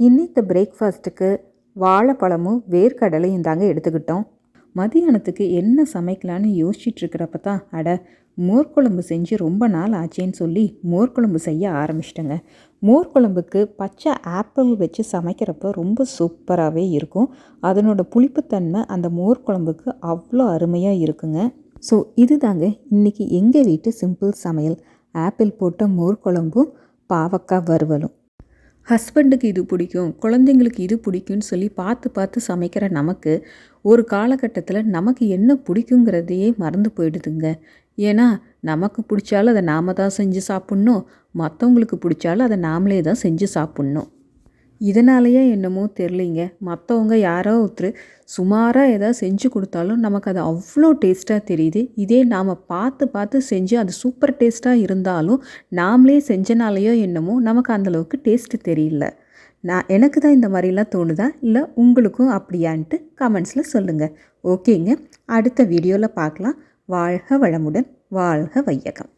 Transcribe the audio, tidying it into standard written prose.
இன்னைக்கு பிரேக்ஃபாஸ்ட்டுக்கு வாழைப்பழமும் வேர்க்கடலையும் தாங்க எடுத்துக்கிட்டோம். மதியானத்துக்கு என்ன சமைக்கலான்னு யோசிச்சுட்ருக்கிறப்ப தான் மோர் குழம்பு செஞ்சு ரொம்ப நாள் ஆச்சேன்னு சொல்லி மோர் குழம்பு செய்ய ஆரம்பிச்சிட்டேங்க. மோர் குழம்புக்கு பச்சை ஆப்பிள் வச்சு சமைக்கிறப்ப ரொம்ப சூப்பராகவே இருக்கும். அதனோட புளிப்புத்தன்மை அந்த மோர் குழம்புக்கு அவ்வளோ அருமையாக இருக்குங்க. ஸோ இது தாங்க இன்றைக்கி எங்கள் வீட்டு சிம்பிள் சமையல். ஆப்பிள் போட்ட மோர் குழம்பும் பாவக்காய் வறுவலும். ஹஸ்பண்டுக்கு இது பிடிக்கும், குழந்தைங்களுக்கு இது பிடிக்கும்னு சொல்லி பார்த்து பார்த்து சமைக்கிற நமக்கு ஒரு காலகட்டத்தில் நமக்கு என்ன பிடிக்குங்கிறதையே மறந்து போயிடுதுங்க. ஏன்னா நமக்கு பிடிச்சாலும் அதை நாம் தான் செஞ்சு சாப்பிட்ணும், மற்றவங்களுக்கு பிடிச்சாலும் அதை நாமளே தான் செஞ்சு சாப்பிட்ணும். இதனாலேயே என்னமோ தெரிலிங்க, மற்றவங்க யாரோ ஒருத்தர் சுமாராக ஏதாவது செஞ்சு கொடுத்தாலும் நமக்கு அது அவ்வளோ டேஸ்ட்டாக தெரியுது. இதே நாம் பார்த்து பார்த்து செஞ்சு அது சூப்பர் டேஸ்ட்டாக இருந்தாலும் நாமளே செஞ்சனாலேயோ என்னமோ நமக்கு அந்தளவுக்கு டேஸ்ட்டு தெரியல. எனக்கு தான் இந்த மாதிரிலாம் தோணுதா, இல்லை உங்களுக்கும் அப்படியான்ட்டு கமெண்ட்ஸில் சொல்லுங்கள். ஓகேங்க, அடுத்த வீடியோவில் பார்க்கலாம். வாழ்க வளமுடன், வாழ்க வையகம்.